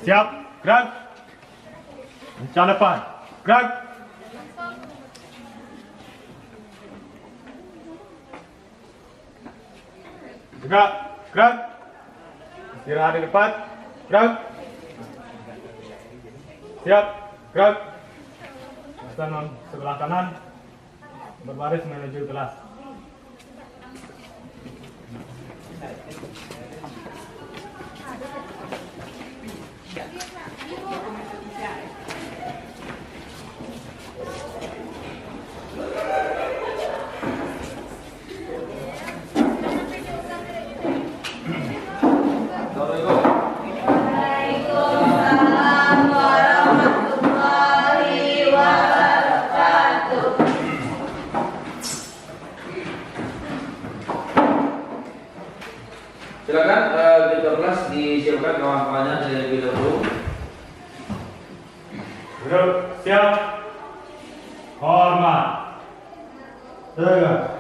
Siap, gerak. Kencang depan, gerak. Gerak, gerak. Istirahat di depan, gerak. Siap, gerak. Kanan sebelah kanan, berbaris menuju kelas. Silakan di kelas disiapkan kawan-kawannya dari lebih dahulu. Duduk, siap. Hormat. Tegak.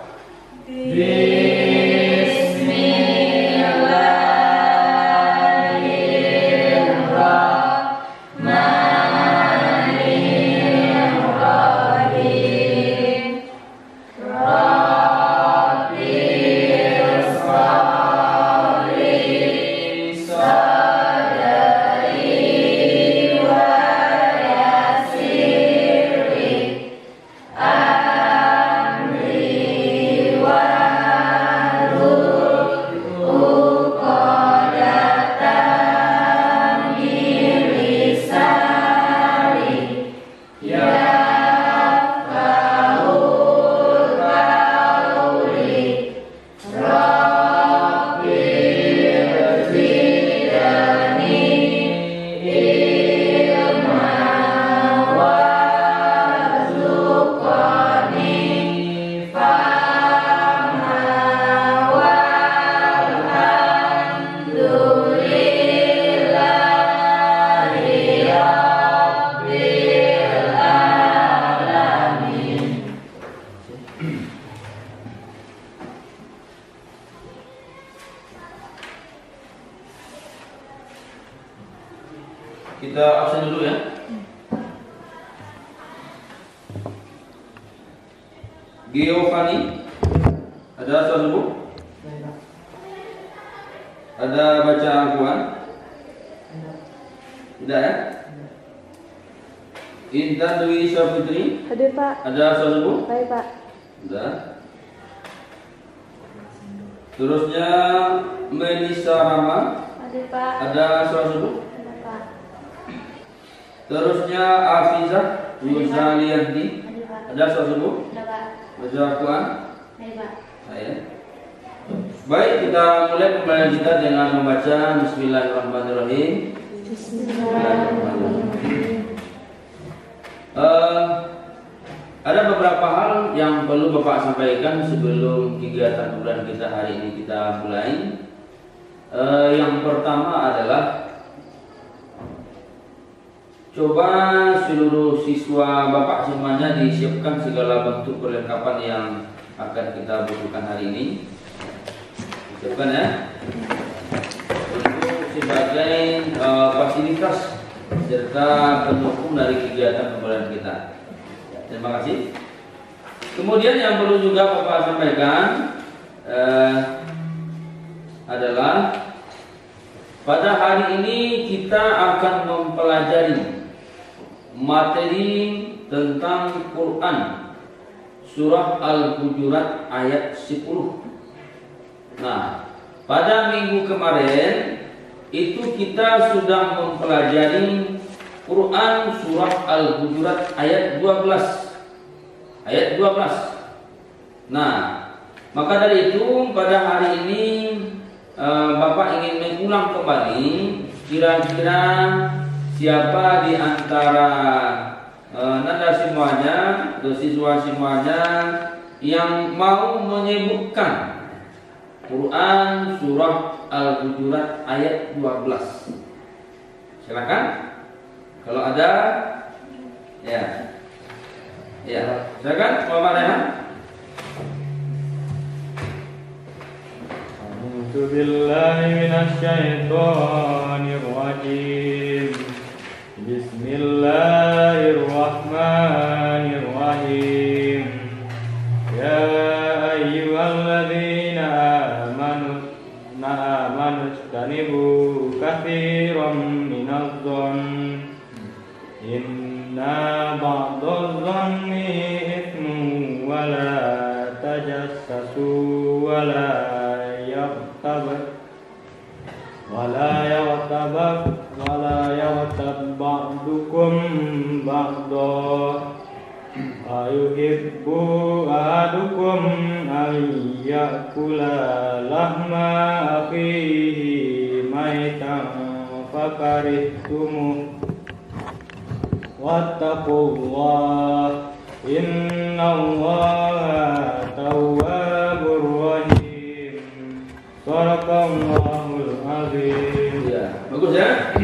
Kita absen dulu ya. Giovanni, ada soal buku? Ada baca Al-Quran? Tidak ya? Intan Dwi Syafitri? Hadir Pak. Ada soal buku? Baik Pak. Sudah. Terusnya Melisa Rama? Hadir Pak. Ada soal buku? Ada Pak. Terusnya Afizah Yuzalianti? Hadir Pak. Ada soal buku? Ada Pak. Baca Al-Quran? Baik Pak. Saya. Baik, kita mulai pembelajaran kita dengan membaca Bismillahirrahmanirrahim. Bismillahirrahmanirrahim. Ada beberapa hal yang perlu Bapak sampaikan sebelum kegiatan pembelajaran kita hari ini kita mulai. Yang pertama adalah coba seluruh siswa Bapak semuanya disiapkan segala bentuk perlengkapan yang akan kita butuhkan hari ini. Disiapkan ya. Untuk sebagai fasilitas serta pendukung dari kegiatan pembelajaran kita. Terima kasih. Kemudian yang perlu juga Bapak sampaikan adalah pada hari ini kita akan mempelajari materi tentang Quran surah Al-Hujurat ayat 10. Nah, pada minggu kemarin itu kita sudah mempelajari Quran surah Al-Hujurat ayat 12. Ayat 12. Nah, maka dari itu pada hari ini Bapak ingin mengulang kembali kira-kira siapa di antara Nanda semuanya, siswa semuanya yang mau menyebutkan Quran surah Al-Hujurat ayat 12. Silakan. Kalau ada, ya, silakan, Muhammad Rehan. A'udzu billahi minasy syaithanir rajim. Bismillahirrahmanirrahim. Ya ayyuhalladzina amanu istanibu katsiran minadh-dhann inna ba'dadh-dhanni ithmun wa la tajassasu wa la yaghtab ba'dukum ba'dha ayuhibbu ahadukum an ya'kula lahma akhihi maitan fakarihtumuh wattaqullah innallaha tawwabur rahim. Shadaqallahul azim. Ya, bagus ya.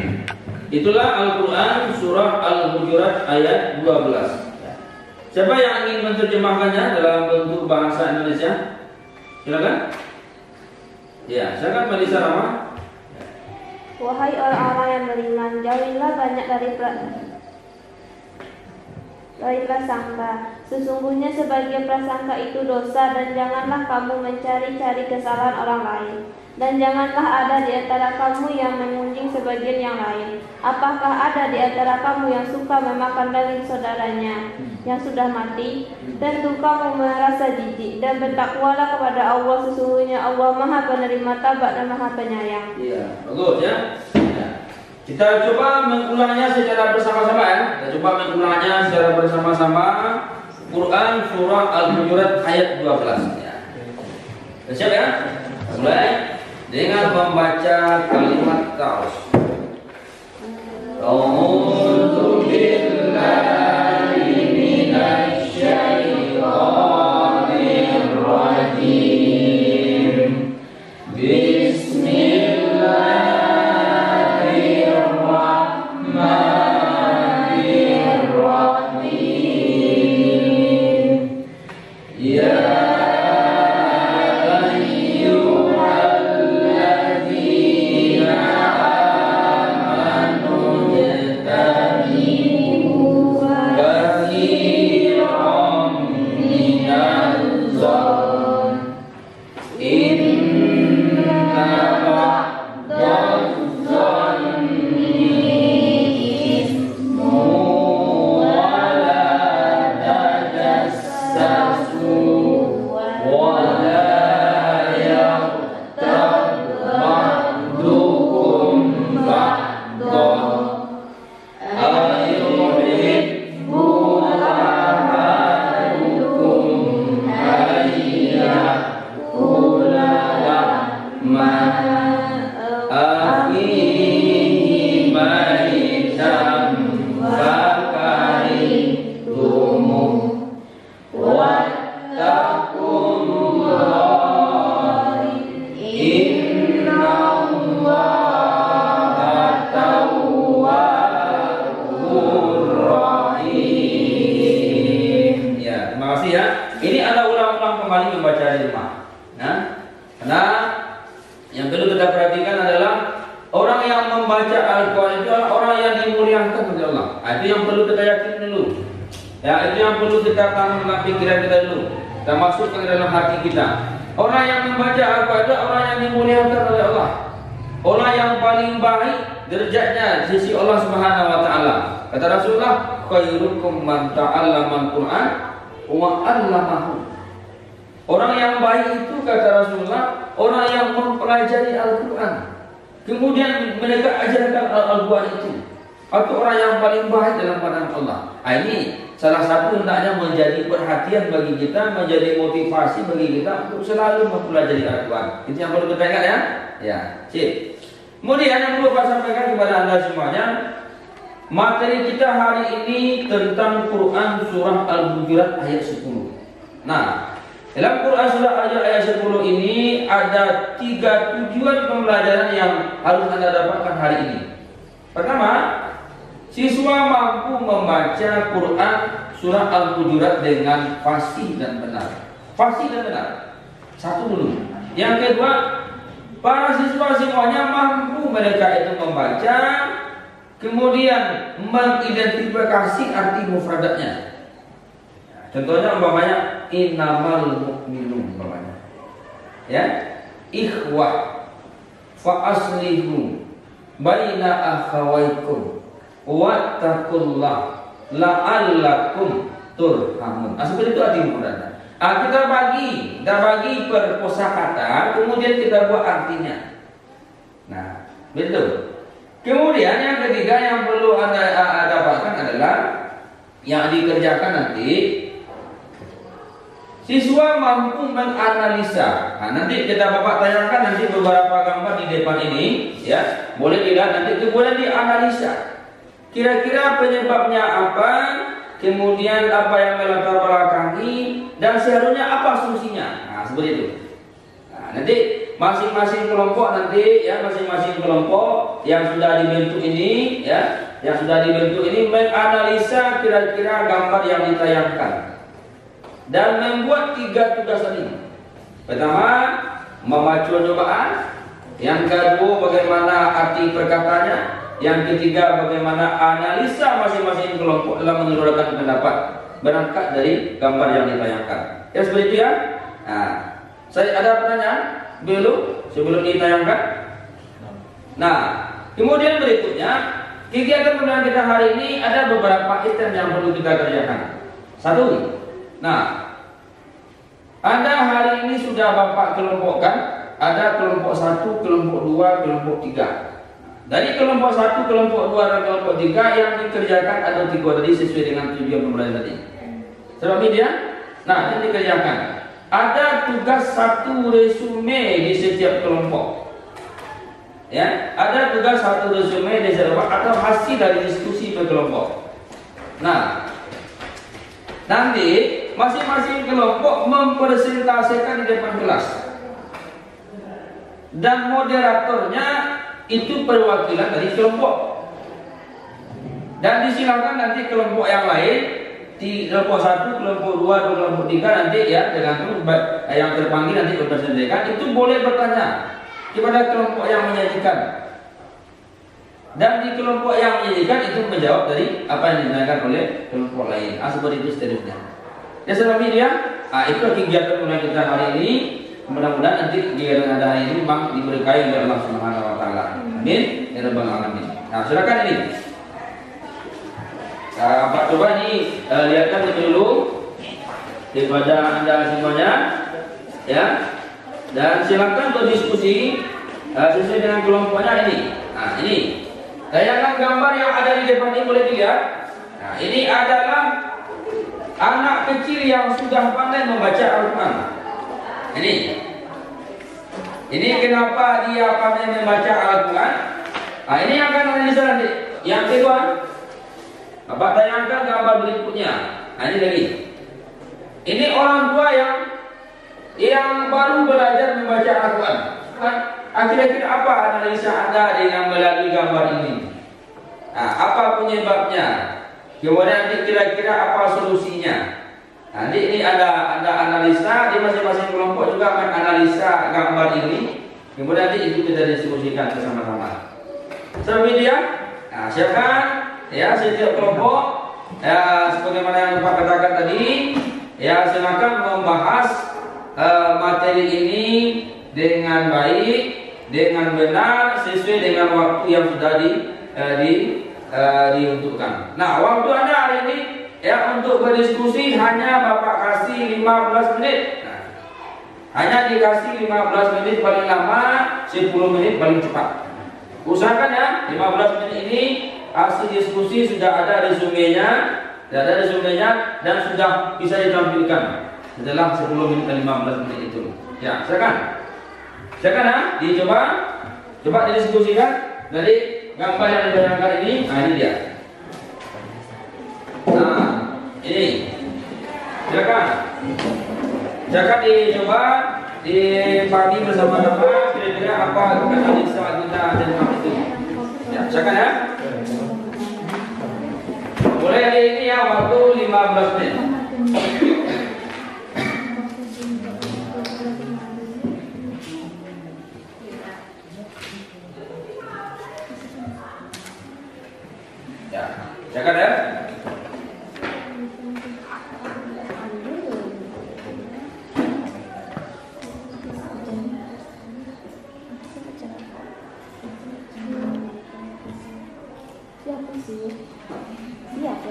Itulah Al-Quran surah Al-Hujurat ayat 12. Siapa yang ingin menerjemahkannya dalam bentuk bahasa Indonesia? Silakan. Ya, silakan Mbak Lisa Rama. Wahai orang-orang yang beriman, jauhilah banyak dari prasangka. Sesungguhnya sebagian prasangka itu dosa, dan janganlah kamu mencari-cari kesalahan orang lain. Dan janganlah ada di antara kamu yang mengunjing sebagian yang lain. Apakah ada di antara kamu yang suka memakan daging saudaranya yang sudah mati? Tentu kamu merasa jijik, dan bertakwalah kepada Allah. Sesungguhnya Allah Maha Penerima Taubat dan Maha Penyayang. Iya, bagus ya. Kita coba mengulangnya secara bersama-sama ya. Kita coba mengulangnya secara bersama-sama. Quran surah Al-Hujurat ayat 12 ya. Siap ya? Mulai dengan membaca kalimat ta'awuz. A'udzu billahi minasy syaithanir rajim. Bismillahirrahmanirrahim. Ya Orang yang baik itu kata Rasulullah, orang yang mempelajari Al-Quran, kemudian mereka ajarkan Al-Quran itu, atau orang yang paling baik dalam pandangan Allah. Ini salah satu hendaknya menjadi perhatian bagi kita, menjadi motivasi bagi kita untuk selalu mempelajari Al-Quran. Itu yang perlu kita ingat ya. Ya, sip. Kemudian yang perlu saya sampaikan kepada Anda semuanya, materi kita hari ini tentang Quran surah Al-Hujurat ayat 10. Nah, dalam Quran surah ayat 10 ini ada 3 tujuan pembelajaran yang harus Anda dapatkan hari ini. Pertama, siswa mampu membaca Quran surah Al-Hujurat dengan fasih dan benar. Fasih dan benar. Satu dulu. Yang kedua, para siswa semuanya mampu mereka itu membaca kemudian mengidentifikasi arti mufradatnya. Contohnya umpamanya innamal mu'minun umpamanya. Ya, ikhwah fa aslihu baina akhawaikum wattaqullah la'allakum turhamun. Seperti itu arti mufradat. Kita bagi per kosakata, kemudian kita buat artinya. Nah, betul. Kemudian yang ketiga yang perlu Anda dapatkan adalah yang dikerjakan nanti siswa mampu menganalisa. Nah, nanti kita Bapak tayangkan nanti beberapa gambar di depan ini, ya. Boleh dilihat nanti kemudian dianalisa. Kira-kira penyebabnya apa? Kemudian apa yang melatar belakangi dan seharusnya apa solusinya. Nah, seperti itu. Nah, nanti masing-masing kelompok nanti ya masing-masing kelompok yang sudah dibentuk ini ya, yang sudah dibentuk ini menganalisa kira-kira gambar yang ditayangkan dan membuat 3 tugas tadi. Pertama, membaca cobaan. Yang kedua, bagaimana arti perkataannya. Yang ketiga, bagaimana analisa masing-masing kelompok dalam mengeluarkan pendapat berangkat dari gambar yang ditayangkan. Ya seperti itu ya. Nah, saya ada pertanyaan sebelum ditayangkan. Nah, kemudian berikutnya kegiatan pembelajaran kita hari ini ada beberapa item yang perlu kita kerjakan. Satu. Nah, Anda hari ini sudah Bapak kelompokkan, ada kelompok 1, kelompok 2, kelompok 3. Dari kelompok 1, kelompok 2, dan kelompok 3 yang dikerjakan ada 3 tadi sesuai dengan tujuan pembelajaran tadi. Sebab ini ya. Nah, ini dikerjakan. Ada tugas 1 resume di setiap kelompok. Ya, ada tugas 1 resume di setiap kelompok atau hasil dari diskusi per kelompok. Nah, nanti masing-masing kelompok mempresentasikan di depan kelas. Dan moderatornya itu perwakilan dari kelompok. Dan disilakan nanti kelompok yang lain di kelompok 1, kelompok 2, dan kelompok 3 nanti ya dengan yang terpanggil nanti berpresentasikan itu boleh bertanya kepada kelompok yang menyajikan. Dan di kelompok yang menyajikan itu menjawab dari apa yang ditanyakan oleh kelompok lain. Seperti itu seterusnya. Ya sebab ini ya, itu kegiatan mulai kita hari ini. Mudah-mudahan nanti kegiatan Anda hari ini memang diberkahi oleh Allah Subhanahu wa taala. Amin ya rabbal alamin. Nah, silakan ini. Pak coba ini lihatkan lebih dulu daripada Anda semuanya ya. Dan silakan berdiskusi sesuai dengan kelompoknya ini. Nah, ini tayangan gambar yang ada di depan ini boleh dilihat. Nah, ini adalah anak kecil yang sudah pandai membaca Al-Quran. Ini kenapa dia pandai membaca Al-Quran? Nah, ini akan analisa nanti. Yang kedua, Bapak tayangkan gambar berikutnya. Nah, ini lagi. Ini orang tua yang baru belajar membaca Al-Quran. Akhir-akhir apa analisa Anda dengan melalui gambar ini? Nah, apa penyebabnya? Kemudian nanti kira-kira apa solusinya? Nanti ini ada analisa di masing-masing kelompok juga menganalisa gambar ini. Kemudian nanti itu kita diskusikan bersama-sama. Seperti dia. Nah, silakan ya setiap kelompok ya sebagaimana yang Bapak katakan tadi ya silakan membahas materi ini dengan baik, dengan benar sesuai dengan waktu yang sudah diuntukkan. Nah, waktu Anda hari ini ya untuk berdiskusi hanya Bapak kasih 15 menit. Nah, hanya dikasih 15 menit paling lama, 10 menit paling cepat. Usahakan ya 15 menit ini hasil diskusi sudah ada resumenya, dan sudah bisa ditampilkan setelah 10 menit dan 15 menit itu. Ya, silakan ya, coba didiskusikan dari gambar yang dibayangkan ini. Nah, ini dia. Nah, ini silakan dicoba dipahami bersama-sama kira-kira apa analisa kita tentang itu. Ya, silakan ya. Mulai hari ini ya waktu 15 menit. Ya, silakan ya. Siapa sih? Siapa?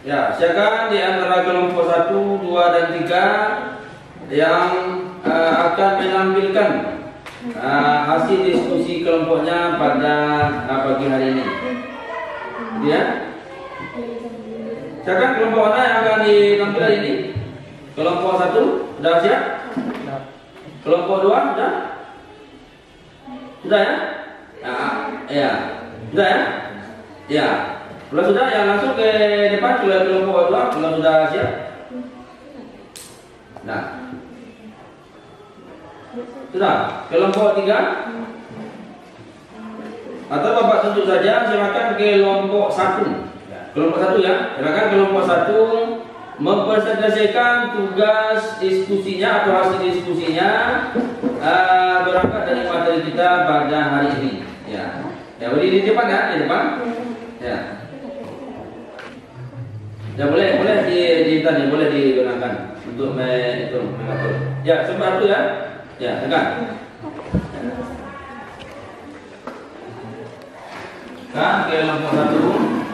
Ya, silakan di antara kelompok 1, 2, dan 3 yang akan menampilkan hasil diskusi kelompoknya pada pagi hari ini. Ya. Silakan kelompok mana yang akan ditampilkan hari ini? Kelompok 1 sudah siap? Kelompok 2 sudah? Sudah ya? Ya. Sudah ya? Ya. Kalau sudah ya langsung ke depan ke kelompok 2 kalau sudah siap. Nah. Sudah, kelompok 3. Atau Bapak tunjuk saja, silakan kelompok 1. Kelompok 1 ya. Silakan kelompok 1 mempresentasikan tugas diskusinya atau hasil diskusinya berangkat dari materi kita pada hari ini. Ya. Ya, berdiri di depan ya, di depan. Ya. Ya boleh boleh digunakan untuk mengatur. Ya, sebentar ya. Ya, tekan. Kan kelompok 1.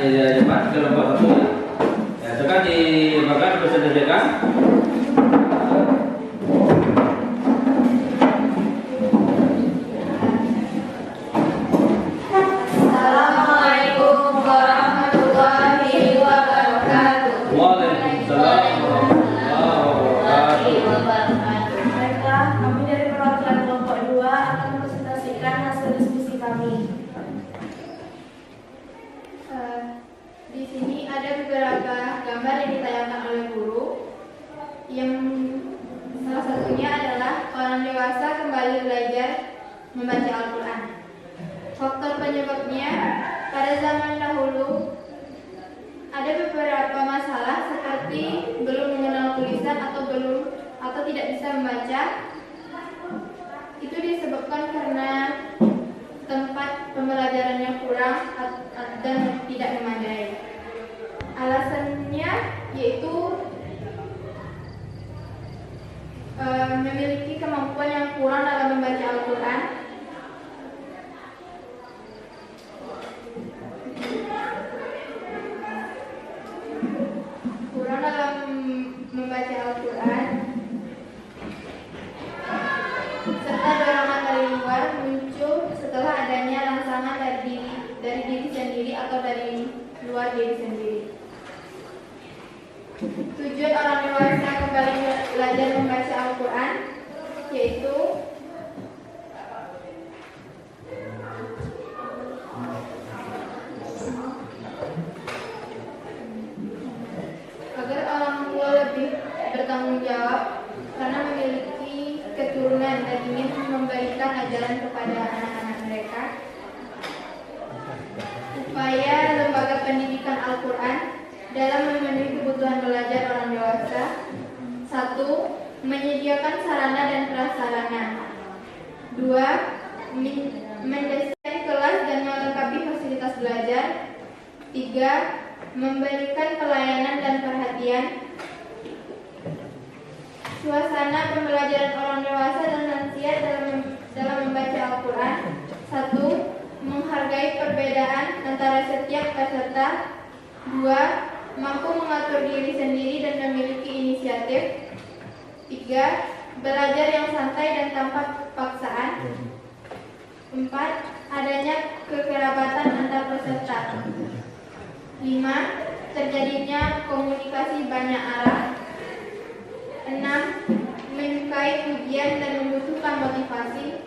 Di depan kelompok 1 ya. Ya, tekan di bagian presentasikan. Assalamualaikum warahmatullahi wabarakatuh. Waalaikumsalam warahmatullahi wabarakatuh. Baiklah, kami dari perwakilan kelompok 2 akan mempresentasikan hasil diskusi kami. Di sini ada beberapa gambar yang ditayangkan oleh guru. Yang salah satunya adalah orang dewasa kembali belajar membaca Al-Quran. Faktor penyebabnya, pada zaman dahulu ada beberapa masalah seperti belum mengenal tulisan atau tidak bisa membaca. Itu disebabkan karena tempat pembelajarannya kurang dan tidak memadai. Alasannya yaitu memiliki kemampuan yang kurang dalam membaca Al-Quran. Kurang dalam membaca Al-Quran, serta dorongan dari luar muncul setelah adanya rangsangan dari diri sendiri atau dari luar diri sendiri. Tujuan orang dewasa kembali belajar membaca Al-Quran yaitu agar orang tua lebih bertanggung jawab karena memiliki keturunan dan ingin memberikan ajaran kepada anak-anak mereka. Upaya lembaga pendidikan Al-Quran dalam memenuhi kebutuhan belajar orang dewasa. 1. Menyediakan sarana dan prasarana. 2. Mendesain kelas dan melengkapi fasilitas belajar. 3. Memberikan pelayanan dan perhatian. Suasana pembelajaran orang dewasa dan lansia dalam membaca Al-Quran. 1. Menghargai perbedaan antara setiap peserta. 2. Mampu mengatur diri sendiri dan memiliki inisiatif. 3. Belajar yang santai dan tanpa paksaan. 4. Adanya kekerabatan antar peserta. 5. Terjadinya komunikasi banyak arah. 6. Menyukai ujian dan membutuhkan motivasi.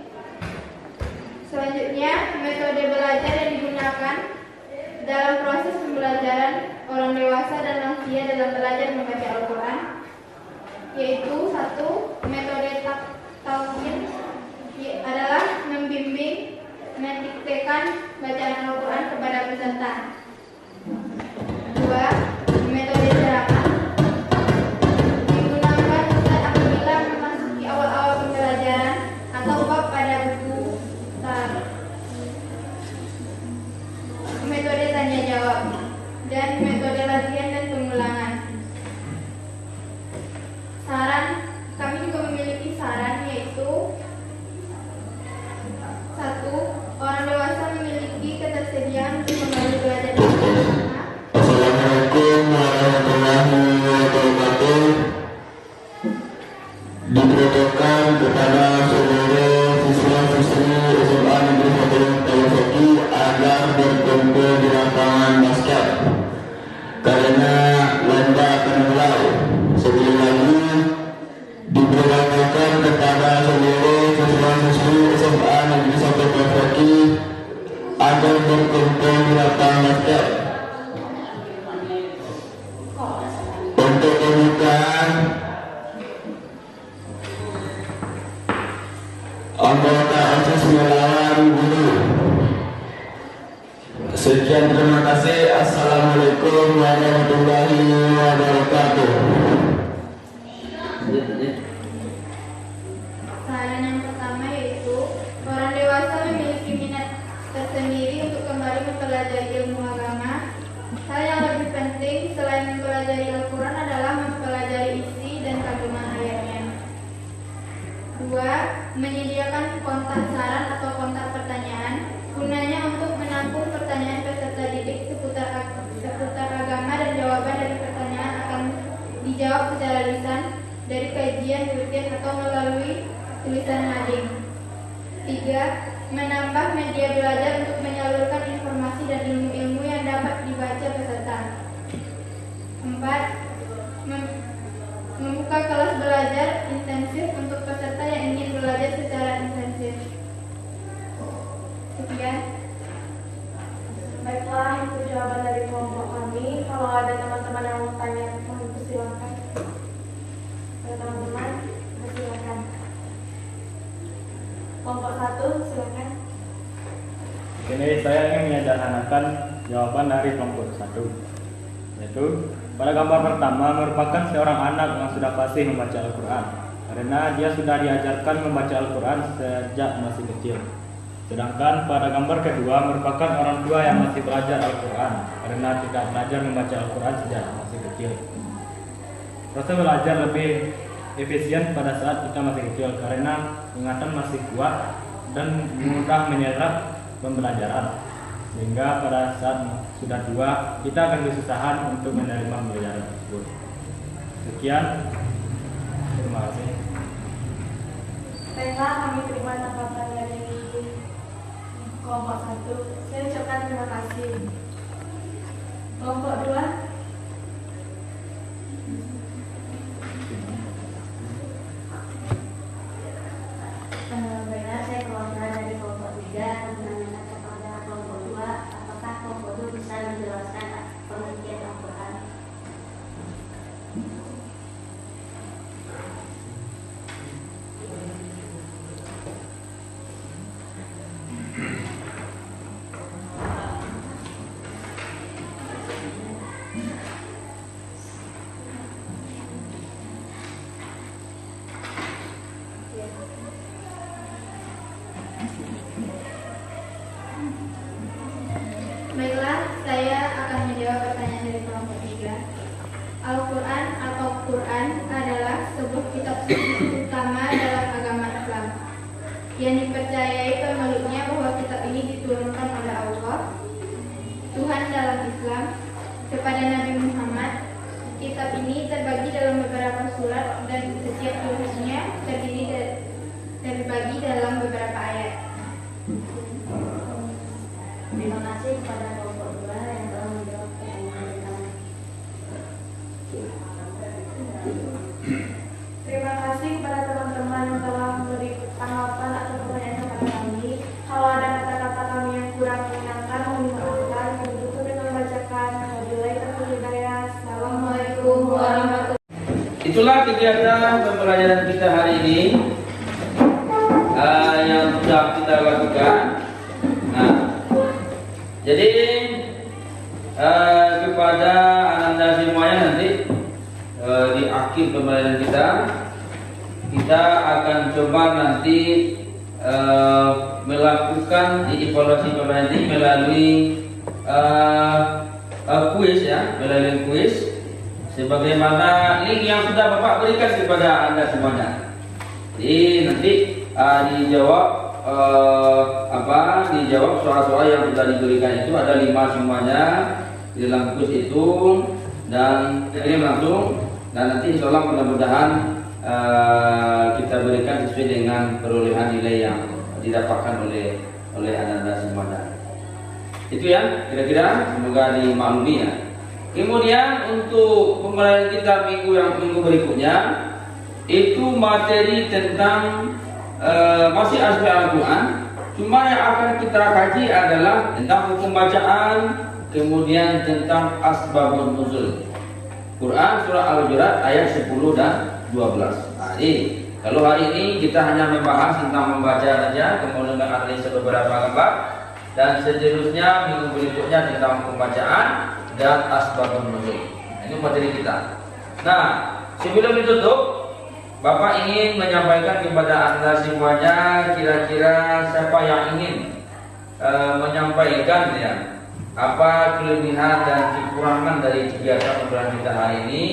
Selanjutnya, metode belajar yang digunakan dalam proses pembelajaran orang dewasa dan lansia dalam belajar membaca Al-Quran. bacaan Al-Quran kepada peserta. 2. Metode ceramah digunakan Ustaz apabila memasuki awal-awal pembelajaran atau bab pada buku tar. Metode tanya jawab dan metode latihan dan pengulangan. Saran, kami juga memiliki saran, yaitu 1. Orang dewasa memiliki ketersediaan untuk kembali belajar bersama. Assalamualaikum warahmatullahi wabarakatuh. Diperuntukkan kepada seluruh siswa-siswi SMA Negeri 1 Kawasaki agar berkumpul di lapangan basket karena lomba akan mulai. Sekali lagi diperuntukkan kepada seluruh siswa-siswi SMA Negeri 1 Kawasaki agar berkumpul di lapangan basket. Untuk pembukaan, anggota OSIS melawan guru. Sekian, terima kasih. Assalamualaikum warahmatullahi wabarakatuh. Saran yang pertama yaitu orang dewasa memiliki minat tersendiri untuk kembali mempelajari ilmu agama. Hal yang lebih penting selain mempelajari Al-Quran adalah mempelajari isi dan kandungan ayatnya. 2. Menyediakan kontak saran atau kontak pertanyaan gunanya untuk menampung pertanyaan peserta didik seputar agama, dan jawaban dari pertanyaan akan dijawab secara lisan dari kajian rutin atau melalui tulisan mading. 3. Menambah media belajar untuk menyalurkan informasi dan ilmu-ilmu yang dapat dibaca peserta. 4. Membuka kelas belajar intensif untuk peserta yang ingin belajar secara intensif. Sekian. Baiklah, itu jawaban dari kelompok kami. Kalau ada teman-teman yang mau tanya, mohon persilakan. Kalau teman-teman, persilakan. Kelompok 1, silakan. Ini saya ingin menyederhanakan jawaban dari kelompok 1, yaitu pada gambar pertama merupakan seorang anak yang sudah fasih membaca Al-Quran karena dia sudah diajarkan membaca Al-Quran sejak masih kecil. Sedangkan pada gambar kedua merupakan orang tua yang masih belajar Al-Quran karena tidak belajar membaca Al-Quran sejak masih kecil. Proses belajar lebih efisien pada saat kita masih kecil karena ingatan masih kuat dan mudah menyerap pembelajaran, sehingga pada saat sudah tua kita akan kesusahan untuk menerima pembelajaran tersebut. Sekian, terima kasih. Baiklah, kami terima tanggapan dari kelompok 1. Saya ucapkan terima kasih. Kelompok 2. Baiklah, saya kelompok dari kelompok 3 menanyakan kepada kelompok 2, apakah kelompok 2 bisa menjelaskan pengertian Al-Quran? Baiklah, saya akan menjawab pertanyaan dari kelompok 3. Al-Quran atau Quran adalah sebuah kitab suci utama dalam agama Islam yang dipercayai pemeluknya bahwa kitab ini diturunkan oleh Allah, Tuhan dalam Islam, kepada Nabi Muhammad. Kitab ini terbagi dalam beberapa surat dan setiap suratnya terbagi dalam beberapa ayat. Terima kasih kepada kelompok 2 yang telah menjawab pertanyaan kami. Terima kasih kepada teman-teman yang telah memberi tanggapan atau pertanyaan kepada kami. Kalau ada kata-kata kami yang kurang menyenangkan, mohon dimaafkan. Untuk dengan membacakan wabillahi taufiq hidayah. Assalamualaikum warahmatullahi wabarakatuh. Itulah kegiatan pembelajaran kita hari ini yang sudah kita lakukan. Nah, Jadi kepada anda semuanya nanti di akhir pembelajaran kita akan coba nanti melakukan evaluasi pembelajaran ini melalui kuis ya, melalui kuis sebagaimana link yang sudah Bapak berikan kepada anda semuanya. Jadi nanti dijawab dijawab soal-soal yang sudah diberikan itu ada 5 semuanya di dalam kuis itu dan ini langsung dan nanti insyaallah mudah-mudahan kita berikan sesuai dengan perolehan nilai yang didapatkan oleh anda semuanya. Itu ya kira-kira semoga dimaklumi ya. Kemudian untuk pembelajaran kita minggu berikutnya itu materi tentang masih aspek Al-Quran, cuma yang akan kita kaji adalah tentang hukum bacaan, kemudian tentang asbabun nuzul. Quran surah Al-Hujurat ayat 10 dan 12. Nah, ini kalau hari ini kita hanya membahas tentang membaca saja, kemudian menganalisa beberapa gambar, dan seterusnya minggu berikutnya tentang hukum bacaan dan asbabun nuzul. Nah, ini materi kita. Nah, sebelum ditutup, Bapak ingin menyampaikan kepada anda semuanya, kira-kira siapa yang ingin menyampaikan ya apa kelebihan dan kekurangan dari kegiatan pembelajaran kita hari ini,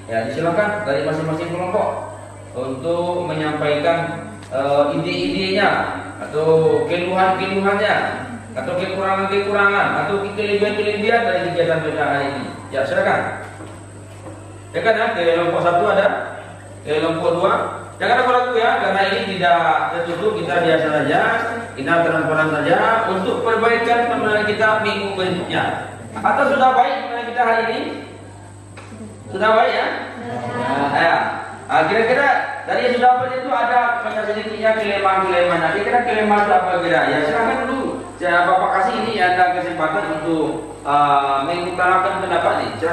ya silakan dari masing-masing kelompok untuk menyampaikan ide-idenya atau keluhan-keluhannya atau kekurangan-kekurangan atau kelebihan-kelebihan dari kegiatan kita hari ini. Ya silakan. Ya kan ya, kelompok 1 ada. Kelompok 2, jangan ragu ya, karena ini tidak tertutup, kita biasa saja, kita transparan saja untuk perbaikan pembelajaran kita minggu berikutnya. Atau sudah baik pembelajaran kita hari ini? Sudah baik ya? Ya. Kira-kira dari yang sudah baik itu ada sedikitnya kelemahan-kelemahannya. Kira-kira kelemahan itu apa kira? Ya silakan dulu. Bapak kasih ini ada kesempatan untuk mengutarakan pendapat nih. Silakan.